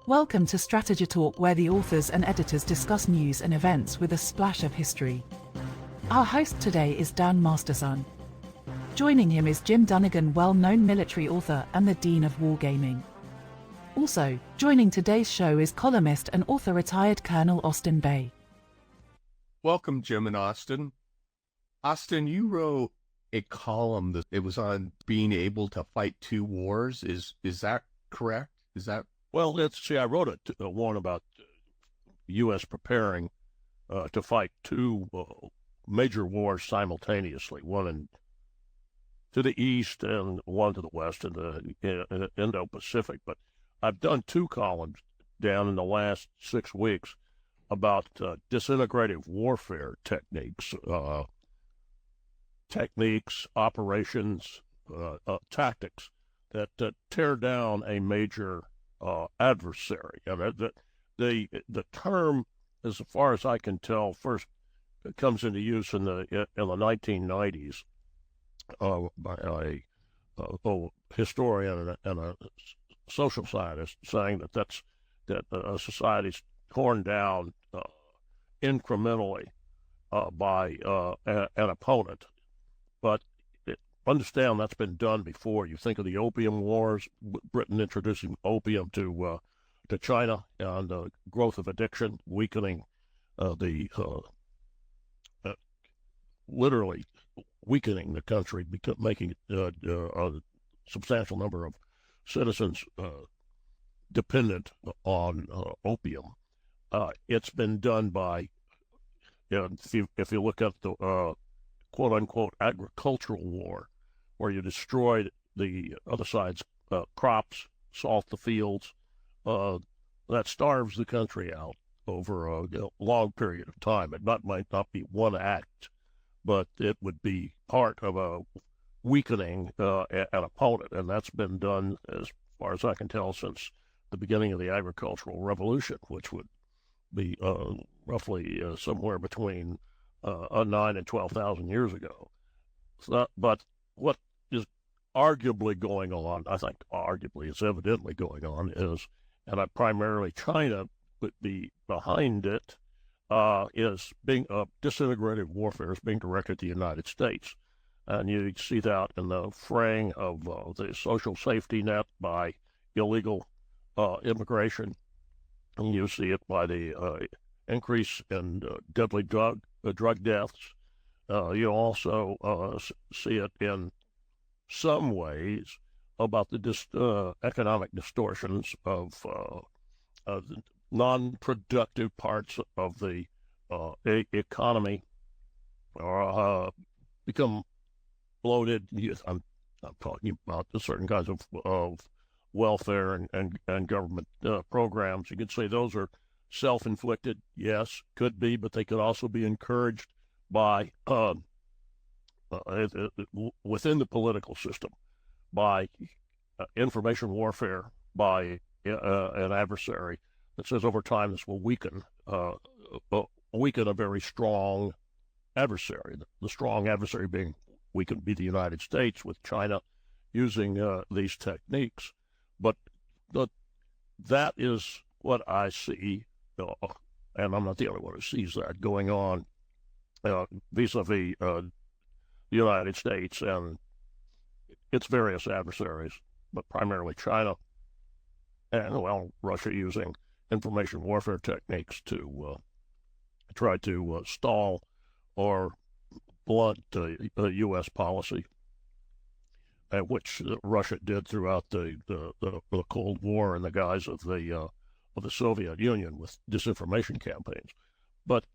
Welcome to Strategy Talk, where the authors and editors discuss news and events with a splash of history. Our host today is Dan Masterson. Joining him is Jim Dunnigan, well-known military author and the Dean of Wargaming. Also, joining today's show is columnist and author retired Colonel Austin Bay. Welcome, Jim and Austin. Austin, you wrote a column that it was on being able to fight two wars. Is that correct? Is that? Well, I wrote one about U.S. preparing to fight two major wars simultaneously, one to the east and one to the west in the Indo-Pacific. But I've done two columns down in the last 6 weeks about disintegrative warfare techniques, operations, tactics that tear down a major adversary. And the term, as far as I can tell, first comes into use in the 1990s by a historian and a social scientist, saying that a society's torn down incrementally by an opponent. But understand that's been done before. You think of the Opium Wars, Britain introducing opium to China, and the growth of addiction, weakening literally weakening the country, making a substantial number of citizens dependent on opium. It's been done by, if you look at the quote-unquote agricultural war, where you destroyed the other side's crops, salt the fields, that starves the country out over a long period of time. It might not be one act, but it would be part of a weakening an opponent, and that's been done, as far as I can tell, since the beginning of the agricultural revolution, which would be roughly somewhere between 9,000 and 12,000 years ago. But what is arguably going on, I think arguably is evidently going on, is, and primarily China would be behind it, is being disintegrative warfare is being directed at the United States. And you see that in the fraying of the social safety net by illegal immigration. And you see it by the increase in deadly drug deaths. You also see it in some ways about the economic distortions of the non-productive parts of the economy become bloated. I'm talking about certain kinds of welfare and government programs. You could say those are self-inflicted. Yes, could be, but they could also be encouraged by within the political system, by information warfare, by an adversary that says over time this will weaken a very strong adversary. The strong adversary being weakened be the United States, with China using these techniques. But that is what I see, and I'm not the only one who sees that going on vis-a-vis the United States and its various adversaries, but primarily China, and, well, Russia using information warfare techniques to try to stall or blunt U.S. policy, which Russia did throughout the Cold War in the guise of the Soviet Union with disinformation campaigns. But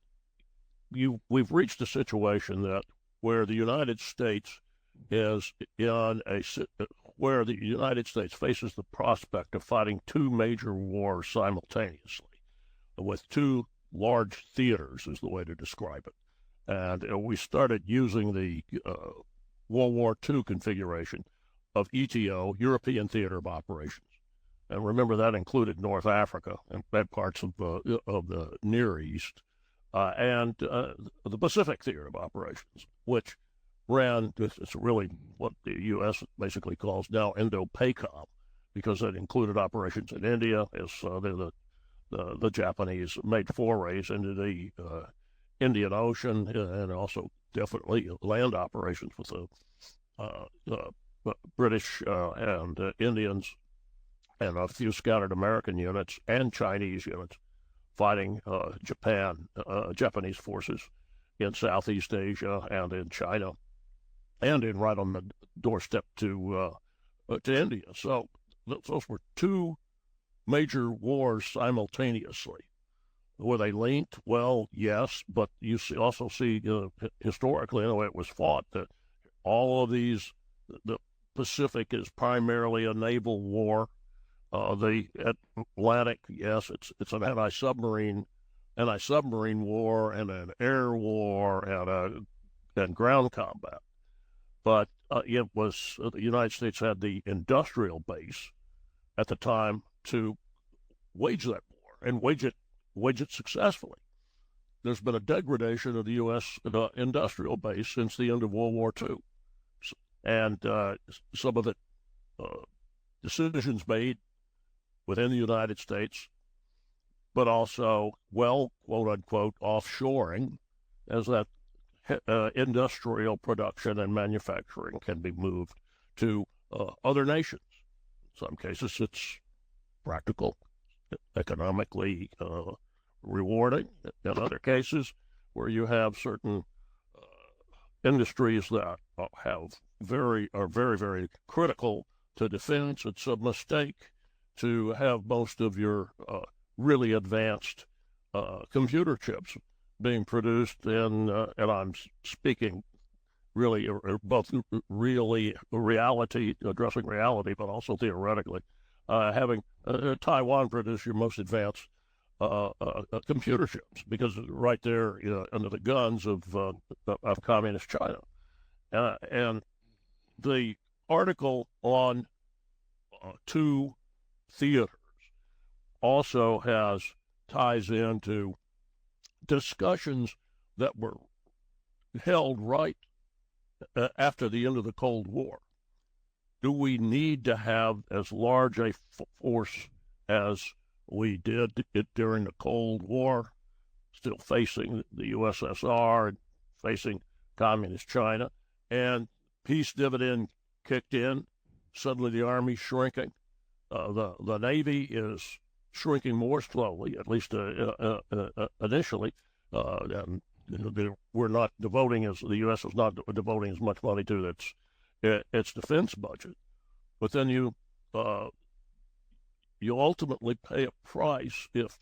we've reached a situation that where the United States is where the United States faces the prospect of fighting two major wars simultaneously, with two large theaters is the way to describe it. And we started using the World War II configuration of ETO, European Theater of Operations. And remember, that included North Africa and parts of the Near East, and the Pacific Theater of Operations, which ran, it's really what the U.S. basically calls now Indo-PACOM, because it included operations in India as the Japanese made forays into the Indian Ocean, and also definitely land operations with the British and Indians and a few scattered American units and Chinese units fighting Japanese forces in Southeast Asia and in China, and in right on the doorstep to India. So those were two major wars simultaneously. Were they linked? Well, yes, but you also see historically the way it was fought that all of these, the Pacific is primarily a naval war. The Atlantic, yes, it's an anti-submarine war and an air war and ground combat. But it was the United States had the industrial base at the time to wage that war and wage it successfully. There's been a degradation of the U.S. Industrial base since the end of World War II, and some of the decisions made within the United States, but also, well, quote unquote, offshoring, as that industrial production and manufacturing can be moved to other nations. In some cases, it's practical, economically rewarding. In other cases, where you have certain industries that are very, very critical to defense, it's a mistake to have most of your really advanced computer chips being produced in, and I'm speaking really both really reality, addressing reality, but also theoretically, having Taiwan produce your most advanced computer chips, because right there under the guns of communist China. And the article on two theaters also ties into discussions that were held right after the end of the Cold War. Do we need to have as large a force as we did during the Cold War, still facing the USSR and facing communist China, and peace dividend kicked in? Suddenly the Army's shrinking. The Navy is shrinking more slowly, at least initially. And we're not devoting the U.S. is not devoting as much money to its defense budget. But then you ultimately pay a price if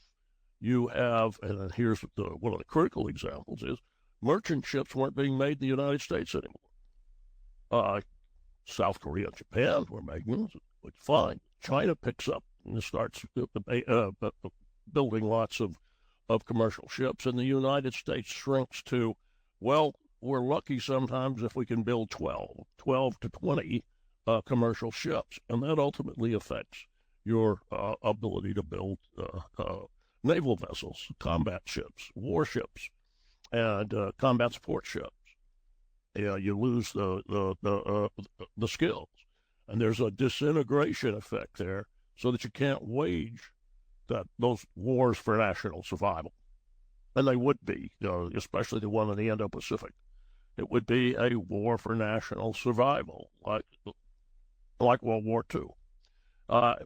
you have, and here's one of the critical examples is merchant ships weren't being made in the United States anymore. South Korea and Japan were making them, which fine. China picks up and starts building lots of commercial ships, and the United States shrinks to, well, we're lucky sometimes if we can build 12 to 20 commercial ships, and that ultimately affects your ability to build naval vessels, combat ships, warships, and combat support ships. You lose the skills, and there's a disintegration effect there, so that you can't wage those wars for national survival. And they would be, especially the one in the Indo-Pacific. It would be a war for national survival, like World War II. And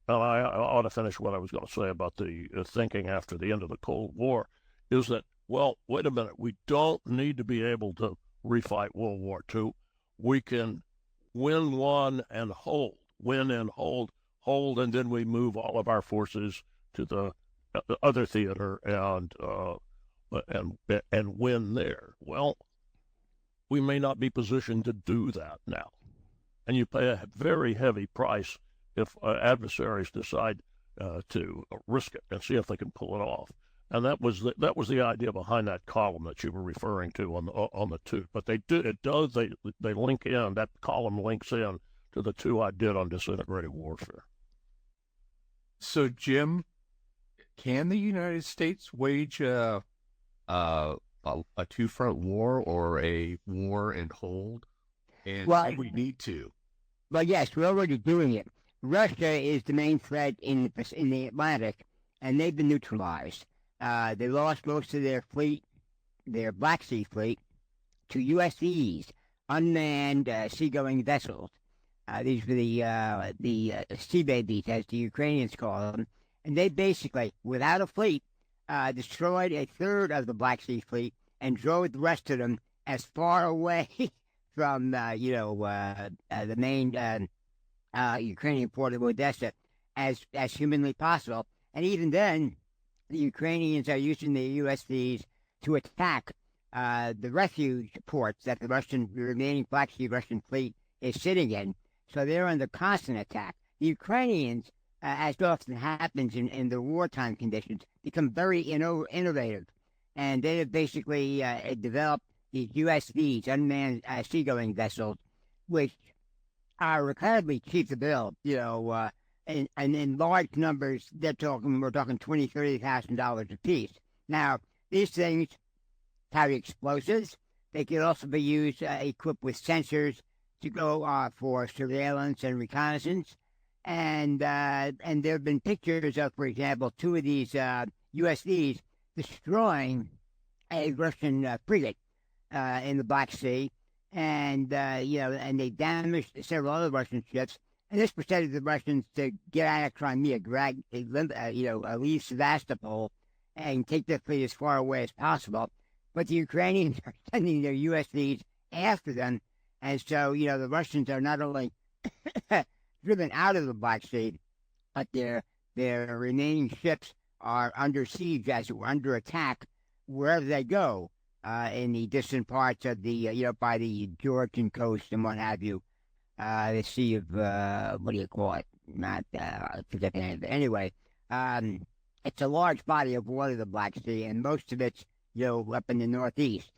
I ought to finish what I was going to say about the thinking after the end of the Cold War, is that, well, wait a minute, we don't need to be able to refight World War II. We can win one and hold, and then we move all of our forces to the other theater and win there. Well, we may not be positioned to do that now, and you pay a very heavy price if adversaries decide to risk it and see if they can pull it off. And that was the idea behind that column that you were referring to on the two. But they link in, that column links in to the two I did on disintegrative warfare. So, Jim, can the United States wage a two-front war or a war and hold? And do we need to? Well, yes, we're already doing it. Russia is the main threat in the Atlantic, and they've been neutralized. They lost most of their fleet, their Black Sea fleet, to USVs, unmanned seagoing vessels. These were the sea babies, as the Ukrainians call them, and they basically, without a fleet, destroyed a third of the Black Sea fleet and drove the rest of them as far away from the main Ukrainian port of Odessa as humanly possible. And even then, the Ukrainians are using the USVs to attack the refuge ports that the remaining Black Sea Russian fleet is sitting in. So they're under constant attack. The Ukrainians, as often happens in the wartime conditions, become very innovative. And they have basically developed these USVs, unmanned seagoing vessels, which are incredibly cheap to build, and in large numbers. We're talking $20,000-$30,000 a piece. Now, these things carry explosives. They can also be used, equipped with sensors to go for surveillance and reconnaissance. And there have been pictures of, for example, two of these USVs destroying a Russian frigate in the Black Sea, and and they damaged several other Russian ships. And this persuaded the Russians to get out of Crimea, leave Sevastopol, and take their fleet as far away as possible. But the Ukrainians are sending their USVs after them, and so the Russians are not only driven out of the Black Sea, but their remaining ships are under siege, as it were, under attack wherever they go in the distant parts of the by the Georgian coast and what have you. The Sea of what do you call it? Not forget the name. But anyway, it's a large body of water, the Black Sea, and most of it's up in the northeast.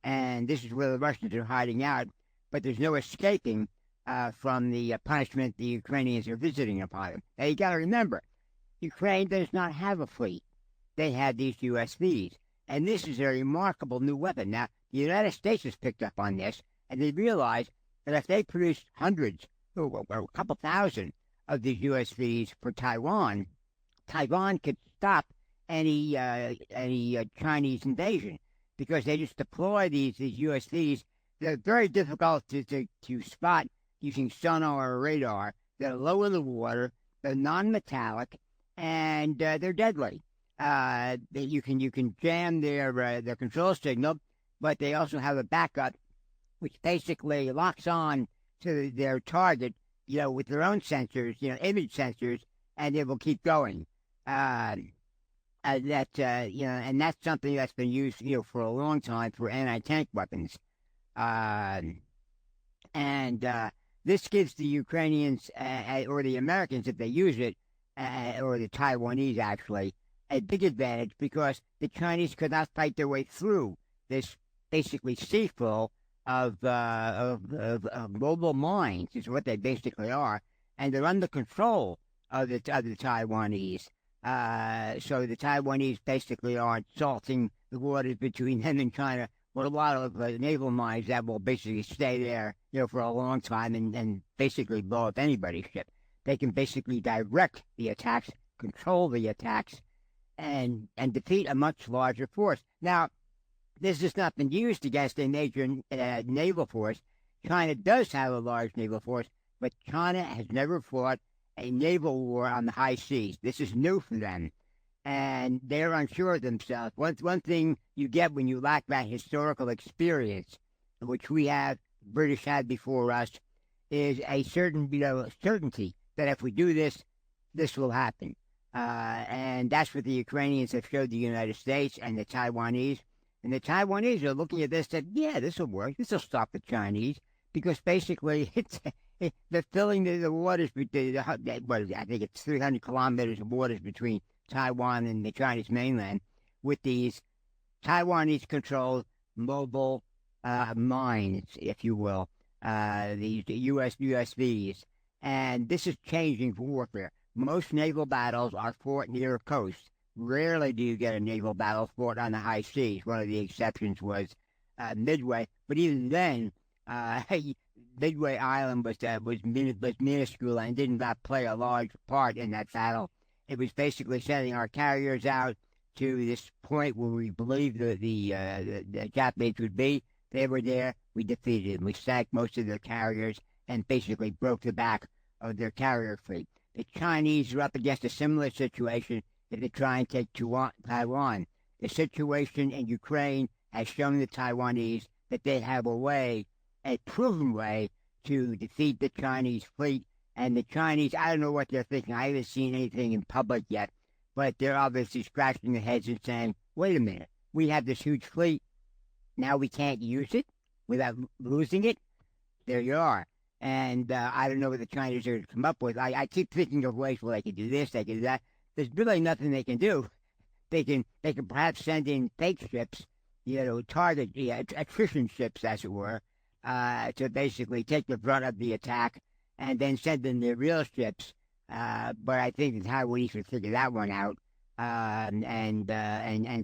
And this is where the Russians are hiding out, but there's no escaping from the punishment the Ukrainians are visiting upon them. Now you got to remember, Ukraine does not have a fleet. They have these USVs, and this is a remarkable new weapon. Now the United States has picked up on this, and they realize that if they produce hundreds or a couple thousand of these USVs for Taiwan, Taiwan could stop any Chinese invasion, because they just deploy these USVs. They're very difficult to spot using sonar or radar. They're low in the water. They're non-metallic, and they're deadly. You can jam their control signal, but they also have a backup, which basically locks on to their target, with their own sensors, image sensors, and it will keep going. And that's something that's been used, for a long time for anti-tank weapons. This gives the Ukrainians or the Americans, if they use it, or the Taiwanese actually, a big advantage, because the Chinese could not fight their way through this basically seaflow of mobile mines, is what they basically are, and they're under control of the Taiwanese. So the Taiwanese basically are salting the waters between them and China with a lot of naval mines that will basically stay there, for a long time and basically blow up anybody's ship. They can basically direct the attacks, control the attacks, and defeat a much larger force. Now, this has not been used against a major naval force. China does have a large naval force, but China has never fought a naval war on the high seas. This is new for them, and they're unsure of themselves. One thing you get when you lack that historical experience, which the British had before us, is a certain, certainty that if we do this, this will happen. And that's what the Ukrainians have showed the United States and the Taiwanese. And the Taiwanese are looking at this and said, yeah, this will work. This will stop the Chinese, because basically they're filling the waters between, I think it's 300 kilometers of waters between Taiwan and the Chinese mainland with these Taiwanese-controlled mobile mines, if you will, these USVs. And this is changing warfare. Most naval battles are fought near a coast. Rarely do you get a naval battle fought on the high seas. One of the exceptions was Midway. But even then, Midway Island was minuscule and did not play a large part in that battle. It was basically sending our carriers out to this point where we believed the Japanese would be. They were there. We defeated them. We sank most of their carriers and basically broke the back of their carrier fleet. The Chinese are up against a similar situation if they try and take Taiwan. The situation in Ukraine has shown the Taiwanese that they have a proven way to defeat the Chinese fleet. And the Chinese, I don't know what they're thinking. I haven't seen anything in public yet, but they're obviously scratching their heads and saying, wait a minute, we have this huge fleet. Now we can't use it without losing it. There you are. And I don't know what the Chinese are going to come up with. I keep thinking of ways where they can do this, they can do that. There's really nothing they can do. They can perhaps send in fake ships, target attrition ships, as it were, to basically take the brunt of the attack, and then send in their real ships. But I think the Taiwanese would figure that one out and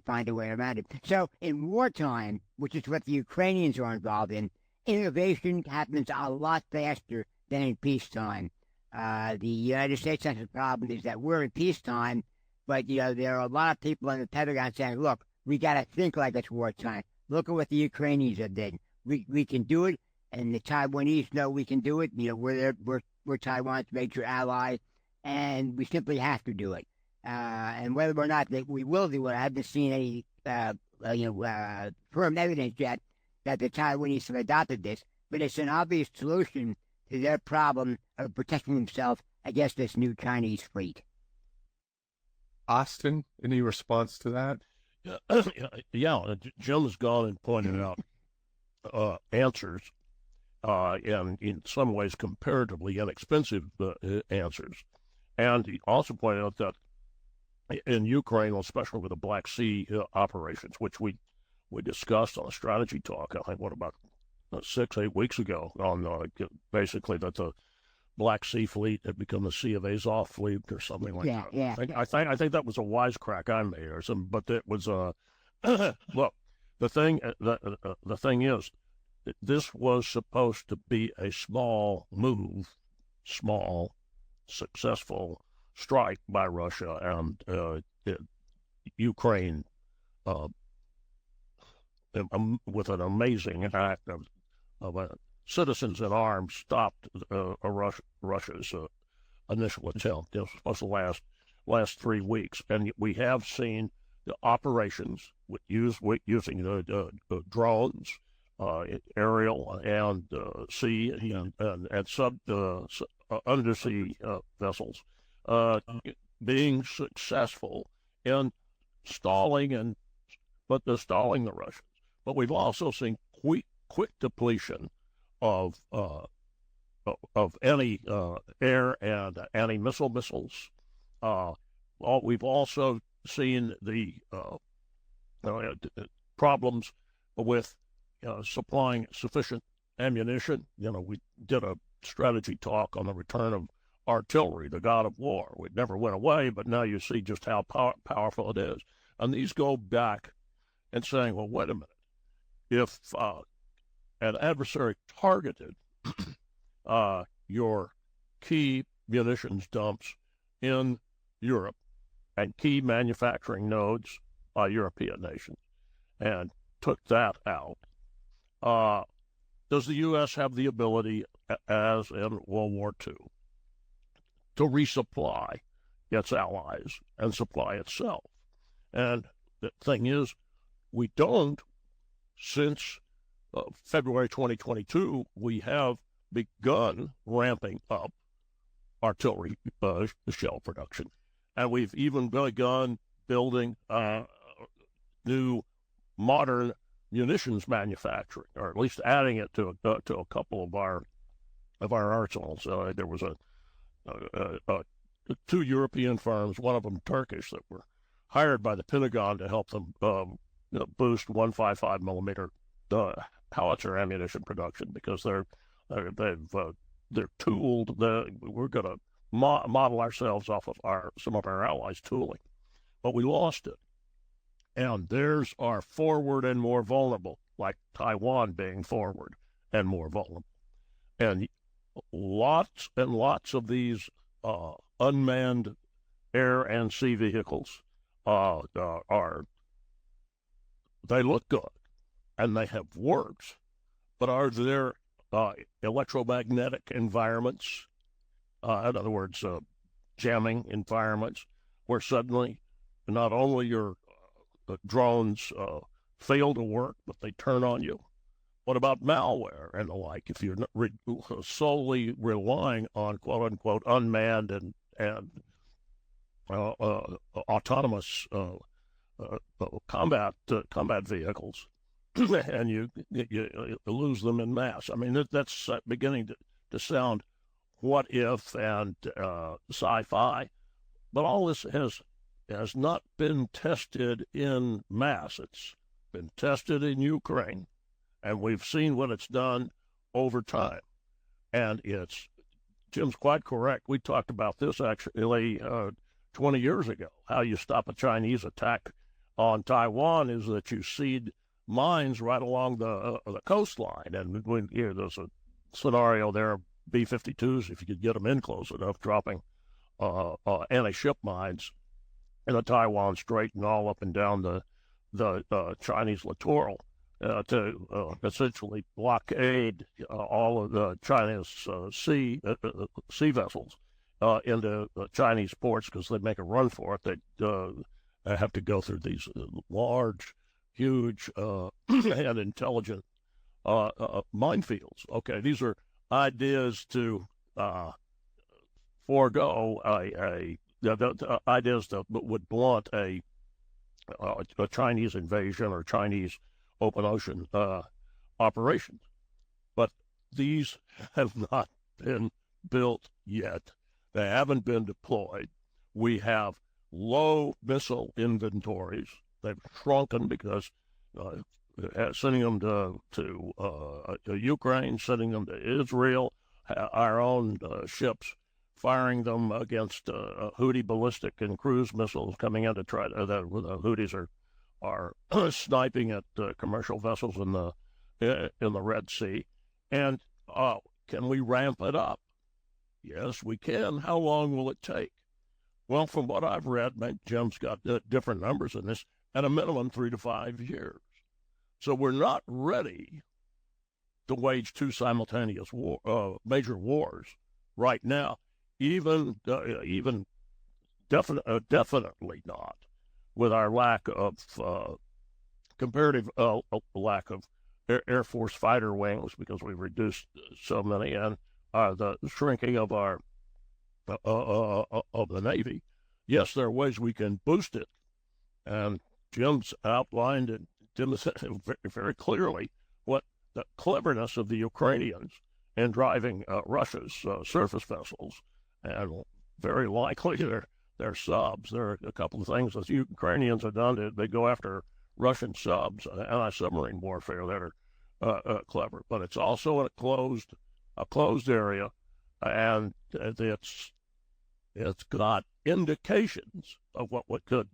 find a way around it. So in wartime, which is what the Ukrainians are involved in, innovation happens a lot faster than in peacetime. The United States has a problem is that we're in peacetime, but there are a lot of people in the Pentagon saying, look, we got to think like it's wartime. Look at what the Ukrainians have done. We can do it, and the Taiwanese know we can do it. We're Taiwan's major ally, and we simply have to do it. And whether or not we will do it, I haven't seen any firm evidence yet that the Taiwanese have adopted this, but it's an obvious solution to their problem of protecting themselves against this new Chinese fleet. Austin, any response to that? Yeah, Jim has gone and pointed out answers, and in some ways comparatively inexpensive answers. And he also pointed out that in Ukraine, especially with the Black Sea operations, which we discussed on a strategy talk, I think, about 6-8 weeks ago, on basically that the Black Sea Fleet had become the Sea of Azov Fleet or something like that. Yeah. I think that was a wisecrack I made or something, but it was look, the thing is, this was supposed to be a small successful strike by Russia and Ukraine with an amazing act of citizens in arms stopped Russia's initial attempt. It was supposed to last 3 weeks, and we have seen the operations using the drones, aerial and sea and sub undersea vessels being successful in stalling the Russians. But we've also seen quick depletion of any air and anti-missile missiles. We've also seen the problems with supplying sufficient ammunition. We did a strategy talk on the return of artillery, the god of war. It never went away, but now you see just how powerful it is. And these go back and saying, well, wait a minute. If an adversary targeted your key munitions dumps in Europe and key manufacturing nodes by European nations and took that out, does the U.S. have the ability, as in World War II, to resupply its allies and supply itself? And the thing is, we don't. Since February 2022, we have begun ramping up artillery shell production. And we've even begun building new modern munitions manufacturing, or at least adding it to a couple of our arsenals. There was two European firms, one of them Turkish, that were hired by the Pentagon to help them boost 155 millimeter howitzer ammunition production, because they're tooled. We're going to model ourselves off of some of our allies' tooling, but we lost it. And theirs are forward and more vulnerable, like Taiwan being forward and more vulnerable. And lots and lots of these unmanned air and sea vehicles they look good and they have works, but are there electromagnetic environments, in other words, jamming environments, where suddenly not only your drones fail to work, but they turn on you? What about malware and the like? If you're solely relying on "quote unquote" unmanned and autonomous combat vehicles, and you lose them in mass. I mean, that's beginning to sound what if and sci-fi, but all this has not been tested in mass. It's been tested in Ukraine, and we've seen what it's done over time. And Jim's quite correct. We talked about this actually 20 years ago. How you stop a Chinese attack on Taiwan is that you seed mines right along the coastline. And when there's a scenario there, B-52s, if you could get them in close enough, dropping anti-ship mines in the Taiwan Strait and all up and down the Chinese littoral to essentially blockade all of the China's sea vessels into Chinese ports, because they make a run for it. They have to go through these large, huge, and intelligent minefields. Okay, these are ideas to forego ideas that would blunt a Chinese invasion or Chinese open ocean operations. But these have not been built yet. They haven't been deployed. We have low missile inventories. They've shrunken because sending them to Ukraine, sending them to Israel, our own ships firing them against Houthi ballistic and cruise missiles coming in to try to, the Houthis are sniping at commercial vessels in the Red Sea. And can we ramp it up? Yes, we can. How long will it take? Well, from what I've read, Jim's got different numbers in this, at a minimum 3 to 5 years. So we're not ready to wage two simultaneous major wars right now, even definitely not with our lack of comparative lack of Air Force fighter wings, because we've reduced so many, and the shrinking of our of the Navy. Yes, there are ways we can boost it, and Jim's outlined and Jim said very clearly what the cleverness of the Ukrainians in driving Russia's surface vessels, and very likely their subs. There are a couple of things that the Ukrainians have done. They go after Russian subs, anti-submarine warfare that are clever, but it's also in a closed area, and it's got indications of what could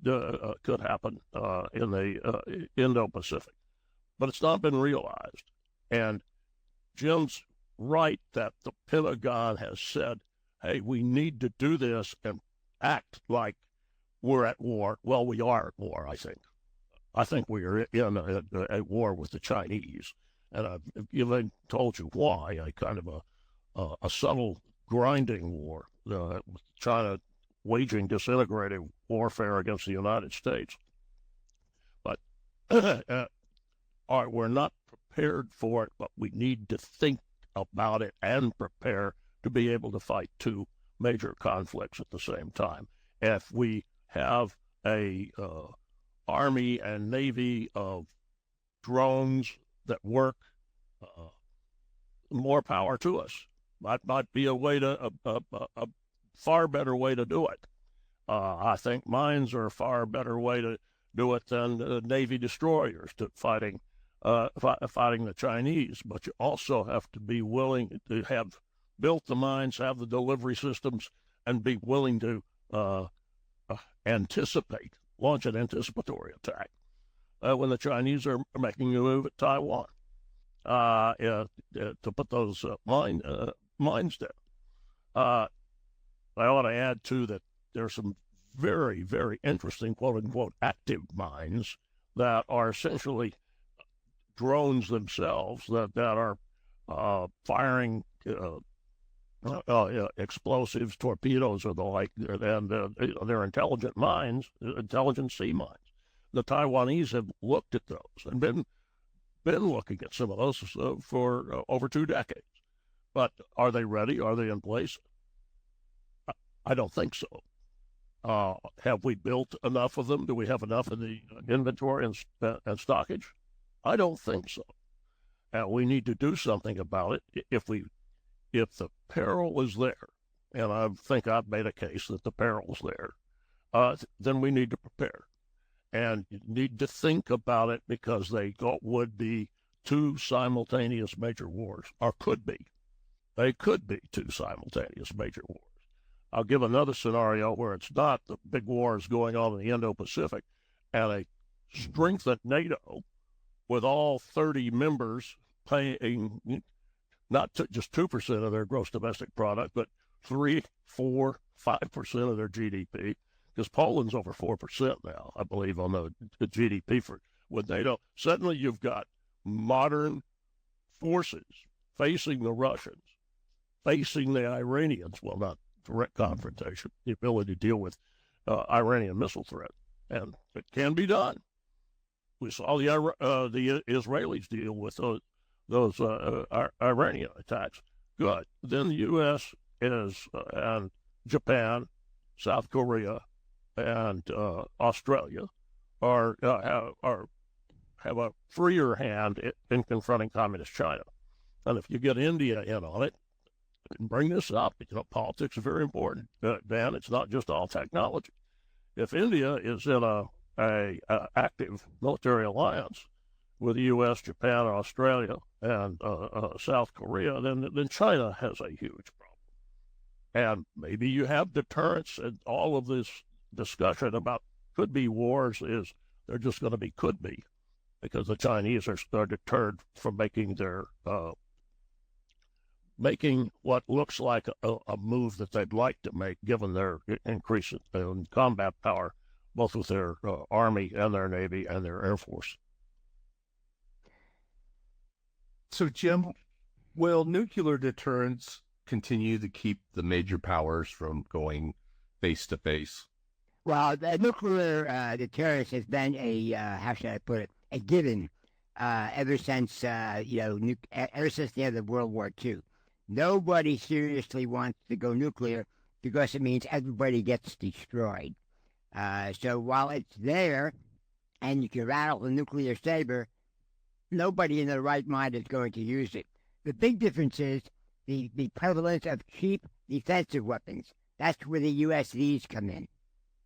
happen in the Indo-Pacific, but it's not been realized. And Jim's right that the Pentagon has said, "Hey, we need to do this and act like we're at war." Well, we are at war. I think we are in a war with the Chinese, and I've even told you why. A kind of a subtle grinding war, with China waging disintegrative warfare against the United States. But we're not prepared for it, but we need to think about it and prepare to be able to fight two major conflicts at the same time. If we have a Army and Navy of drones that work, more power to us. That might be a far better way to do it. I think mines are a far better way to do it than Navy destroyers to fighting the Chinese. But you also have to be willing to have built the mines, have the delivery systems, and be willing to launch an anticipatory attack when the Chinese are making a move at Taiwan. to put those mines down. I ought to add, too, that there's some very, very interesting, quote-unquote, active mines that are essentially drones themselves that are firing explosives, torpedoes, or the like, and they're intelligent mines, intelligent sea mines. The Taiwanese have looked at those and been looking at some of those for over 2 decades. But are they ready? Are they in place? I don't think so. Have we built enough of them? Do we have enough in the inventory and stockage? I don't think so. And we need to do something about it. If the peril is there, and I think I've made a case that the peril is there, then we need to prepare. And you need to think about it, because they would be 2 simultaneous major wars, or could be. They could be 2 simultaneous major wars. I'll give another scenario where it's not the big wars going on in the Indo-Pacific, and a strengthened NATO with all 30 members paying not just 2% of their gross domestic product, but 3, 4, 5% of their GDP, because Poland's over 4% now, I believe, on the GDP with NATO. Suddenly you've got modern forces facing the Russians, facing the Iranians, well, not direct confrontation, the ability to deal with Iranian missile threat, and it can be done. We saw the Israelis deal with those Iranian attacks. Good. Then the U.S. and Japan, South Korea, and Australia have a freer hand in confronting communist China. And if you get India in on it, and bring this up, politics is very important, Dan. It's not just all technology. If India is in a active military alliance with the U.S., Japan, Australia, and South Korea, then China has a huge problem. And maybe you have deterrence, and all of this discussion about could-be wars is they're just going to be could-be, because the Chinese are deterred from making what looks like a move that they'd like to make, given their increase in combat power, both with their Army and their Navy and their Air Force. So, Jim, will nuclear deterrence continue to keep the major powers from going face-to-face? Well, the nuclear deterrence has been how should I put it, a given ever since, ever since the end of World War II. Nobody seriously wants to go nuclear because it means everybody gets destroyed. So while it's there and you can rattle the nuclear saber, nobody in their right mind is going to use it. The big difference is the prevalence of cheap defensive weapons. That's where the USVs come in.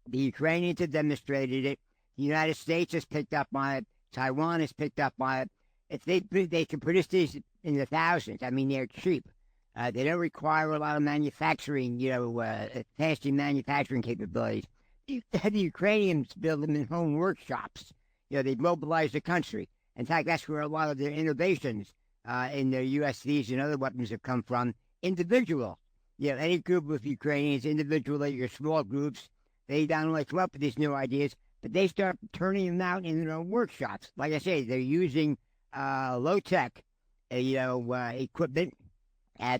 The Ukrainians have demonstrated it. The United States has picked up on it. Taiwan has picked up on it. If they can produce these in the thousands, I mean, they're cheap. They don't require a lot of manufacturing, fancy manufacturing capabilities. The Ukrainians build them in home workshops. They mobilize the country. In fact, that's where a lot of their innovations in their USVs and other weapons have come from. Individual. Any group of Ukrainians individually or small groups, they not only come up with these new ideas, but they start turning them out in their own workshops. Like I say, they're using low-tech, equipment,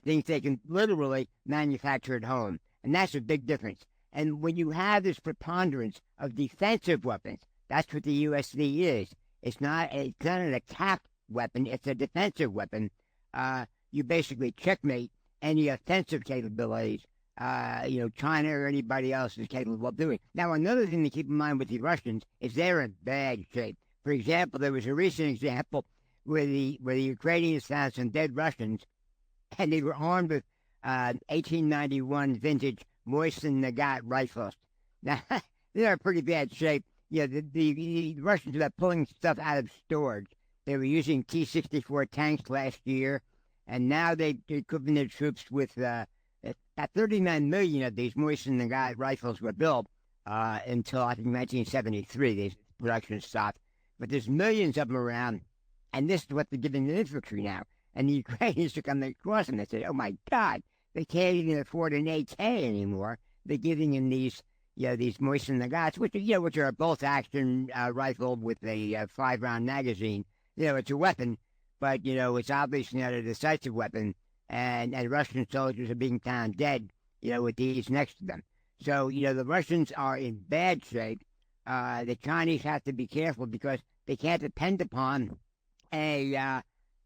things they can literally manufacture at home. And that's a big difference. And when you have this preponderance of defensive weapons, that's what the USV is. It's not an attack weapon. It's a defensive weapon. You basically checkmate any offensive capabilities, China or anybody else is capable of doing. Now, another thing to keep in mind with the Russians is they're in bad shape. For example, there was a recent example where the Ukrainians found some dead Russians, and they were armed with 1891 vintage Mosin Nagant rifles. Now, they're in pretty bad shape. The Russians were pulling stuff out of storage. They were using T-64 tanks last year, and now they're equipping their troops with about 39 million of these Mosin Nagant rifles were built until, I think, 1973. The production stopped. But there's millions of them around, And this is what they're giving the infantry now. And the Ukrainians took on the cross and they said, oh my God, they can't even afford an AK anymore. They're giving them these, these moisten nagats, which are a bolt-action rifle with a 5-round magazine. It's a weapon, but, it's obviously not a decisive weapon. And Russian soldiers are being found dead, with these next to them. So, the Russians are in bad shape. The Chinese have to be careful because they can't depend upon the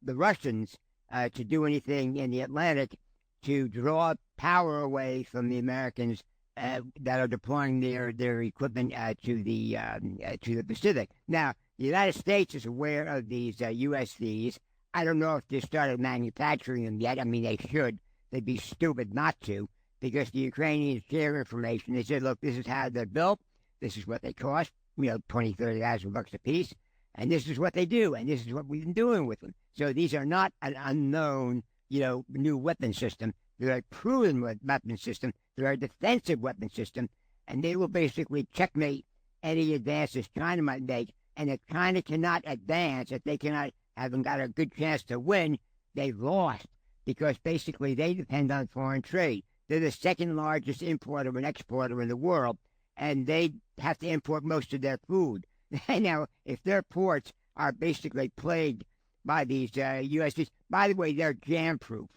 Russians to do anything in the Atlantic to draw power away from the Americans that are deploying their equipment to the Pacific. Now, the United States is aware of these USVs. I don't know if they started manufacturing them yet. I mean, they should. They'd be stupid not to, because the Ukrainians share information. They said, look, this is how they're built. This is what they cost, $20,000, $30,000 a piece. And this is what they do, and this is what we've been doing with them. So these are not an unknown, new weapon system. They're a proven weapon system. They're a defensive weapon system, and they will basically checkmate any advances China might make. And if China cannot advance, if they haven't got a good chance to win, they've lost, because basically they depend on foreign trade. They're the second largest importer and exporter in the world, and they have to import most of their food. Now, if their ports are basically plagued by these USVs, by the way, they're jam-proof.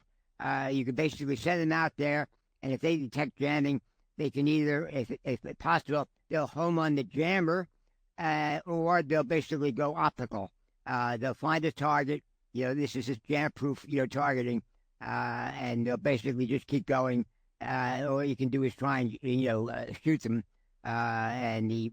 You can basically send them out there, and if they detect jamming, they can either, if possible, they'll home on the jammer, or they'll basically go optical. They'll find a target. This is just jam-proof, targeting, and they'll basically just keep going. All you can do is try and, shoot them, and the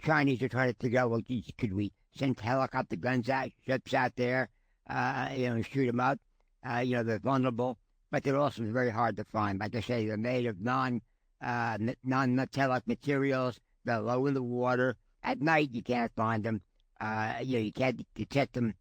Chinese are trying to figure out, well, geez, could we send helicopter guns out, ships out there, and shoot them out? They're vulnerable, but they're also very hard to find. Like I say, they're made of non-metallic materials. They're low in the water. At night, you can't find them. You can't detect them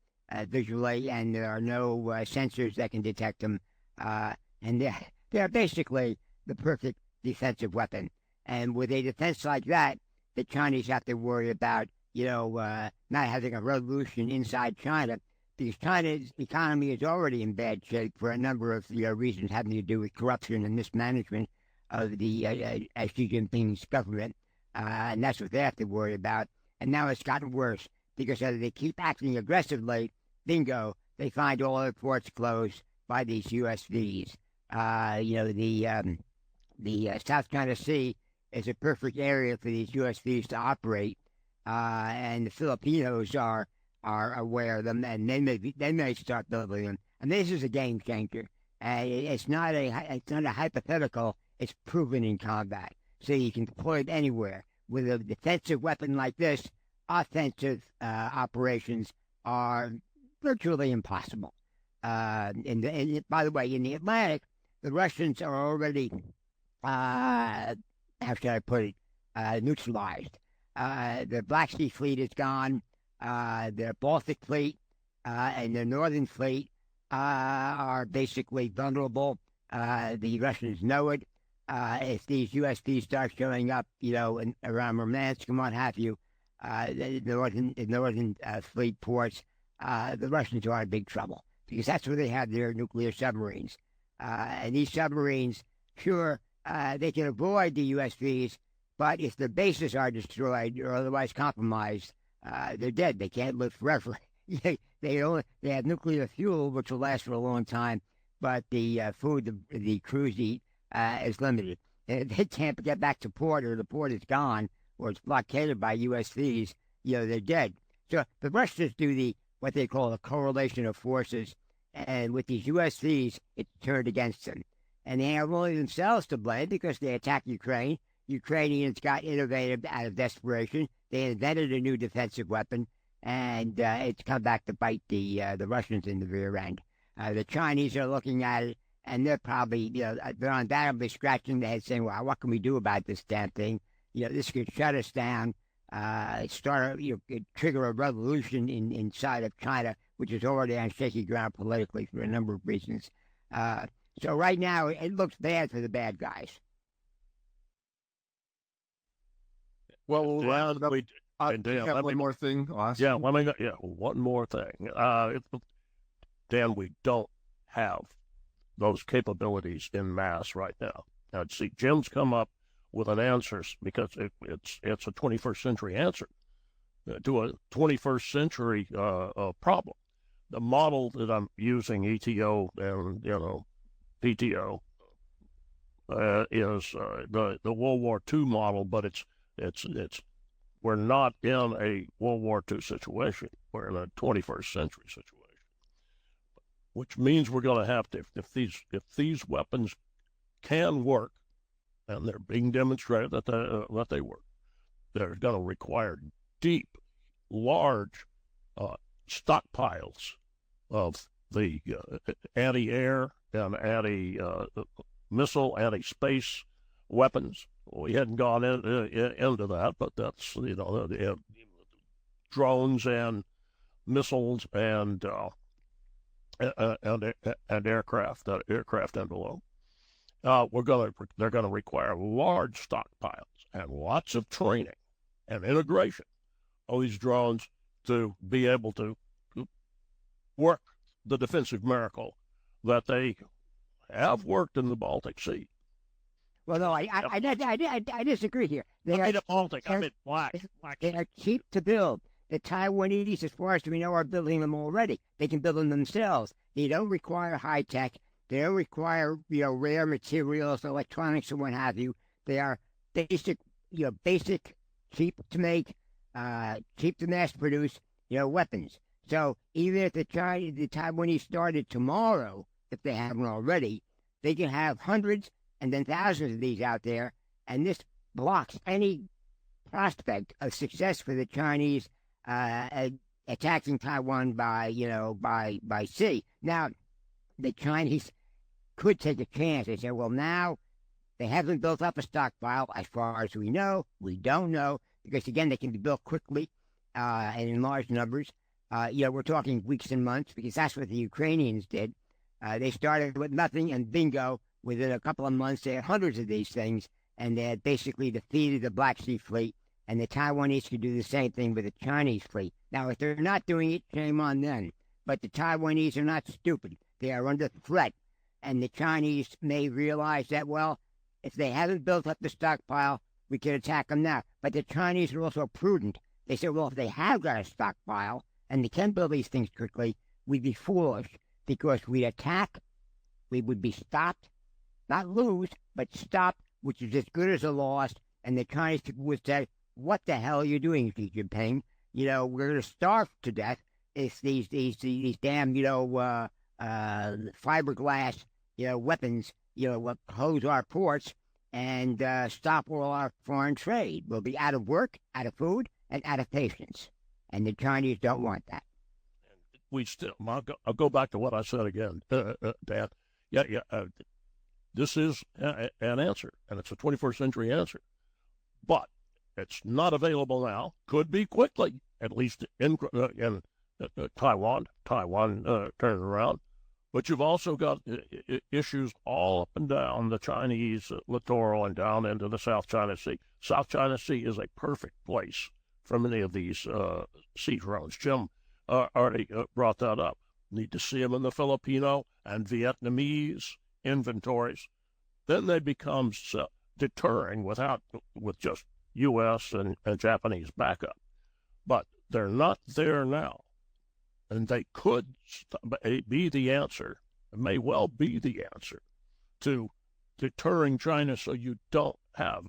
visually, and there are no sensors that can detect them. And they're basically the perfect defensive weapon. And with a defense like that, the Chinese have to worry about, not having a revolution inside China, because China's economy is already in bad shape for a number of reasons having to do with corruption and mismanagement of the Xi Jinping's government. And that's what they have to worry about. And now it's gotten worse, because as they keep acting aggressively, bingo, they find all their ports closed by these USVs. The South China Sea is a perfect area for these USVs to operate, and the Filipinos are aware of them, and they may start building them. And this is a game changer. It's not a hypothetical. It's proven in combat, so you can deploy it anywhere. With a defensive weapon like this, offensive operations are virtually impossible. By the way, in the Atlantic, the Russians are already how should I put it, neutralized. The Black Sea Fleet is gone. Their Baltic Fleet and their Northern Fleet are basically vulnerable. The Russians know it. If these USVs start showing up, around Murmansk and what have you, the Northern Fleet ports, the Russians are in big trouble, because that's where they have their nuclear submarines. And these submarines, sure, they can avoid the USVs, but if their bases are destroyed or otherwise compromised, they're dead. They can't live forever. they have nuclear fuel, which will last for a long time, but the food the crews eat is limited. If they can't get back to port, or the port is gone, or it's blockaded by USVs, they're dead. So the Russians do what they call a correlation of forces, and with these USVs, it's turned against them. And they have only themselves to blame, because they attacked Ukraine. Ukrainians got innovative out of desperation. They invented a new defensive weapon, and it's come back to bite the Russians in the rear end. The Chinese are looking at it, and they're probably, they're undoubtedly scratching their head saying, well, what can we do about this damn thing? This could shut us down, trigger a revolution inside of China, which is already on shaky ground politically for a number of reasons. So right now, it looks bad for the bad guys. Well, And Dan, yeah, one more thing, Austin. Yeah, one more thing. Dan, we don't have those capabilities in mass right now. Now, see, Jim's come up with an answer because it's a 21st century answer to a 21st century problem. The model that I'm using, ETO and PTO, is the World War II model, but it's we're not in a World War II situation. We're in a 21st century situation, which means we're going to have to, if these weapons can work, and they're being demonstrated that they work, they're going to require deep, large stockpiles of the anti-air and anti-missile, anti-space weapons. We hadn't gone into that, but that's drones and missiles and aircraft envelope. They're gonna require large stockpiles and lots of training and integration of these drones to be able to work the defensive miracle that they have worked in the Baltic Sea. Well, no, I disagree here. I mean Baltic. I mean black. They are cheap to build. The Taiwanese, as far as we know, are building them already. They can build them themselves. They don't require high tech. They don't require rare materials, electronics, and what have you. They are basic, cheap to make, cheap to mass produce, weapons. So even if the Taiwanese started tomorrow, if they haven't already, they can have hundreds and then thousands of these out there, and this blocks any prospect of success for the Chinese attacking Taiwan by sea. Now, the Chinese could take a chance. They say, well, now they haven't built up a stockpile as far as we know. We don't know because, again, they can be built quickly and in large numbers. We're talking weeks and months because that's what the Ukrainians did. They started with nothing, and bingo, within a couple of months, they had hundreds of these things, and they had basically defeated the Black Sea Fleet, and the Taiwanese could do the same thing with the Chinese fleet. Now, if they're not doing it, shame on them. But the Taiwanese are not stupid. They are under threat, and the Chinese may realize that, well, if they haven't built up the stockpile, we can attack them now. But the Chinese are also prudent. They say, well, if they have got a stockpile, and they can build these things quickly, we'd be foolish because we'd attack, we would be stopped, not lose, but stopped, which is as good as a loss. And the Chinese people would say, what the hell are you doing, Xi Jinping? We're going to starve to death if these damn, fiberglass, weapons, close our ports and stop all our foreign trade. We'll be out of work, out of food, and out of patience. And the Chinese don't want that. I'll go back to what I said again, Dan. This is an answer, and it's a 21st century answer. But it's not available now. Could be quickly, at least in Taiwan. Taiwan turning around. But you've also got issues all up and down the Chinese littoral and down into the South China Sea. South China Sea is a perfect place for many of these sea drones. Jim already brought that up. Need to see them in the Filipino and Vietnamese inventories. Then they become deterring with just U.S. and Japanese backup. But they're not there now. And they could be the answer, may well be the answer, to deterring China so you don't have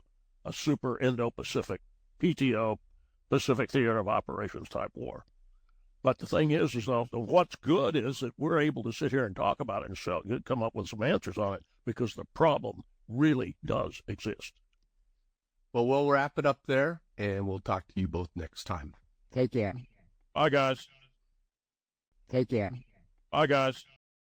a super Indo-Pacific PTO, Pacific Theater of Operations type war. But the thing is though, what's good is that we're able to sit here and talk about it and come up with some answers on it because the problem really does exist. Well, we'll wrap it up there, and we'll talk to you both next time. Take care. Bye, guys. Take care. Bye, guys.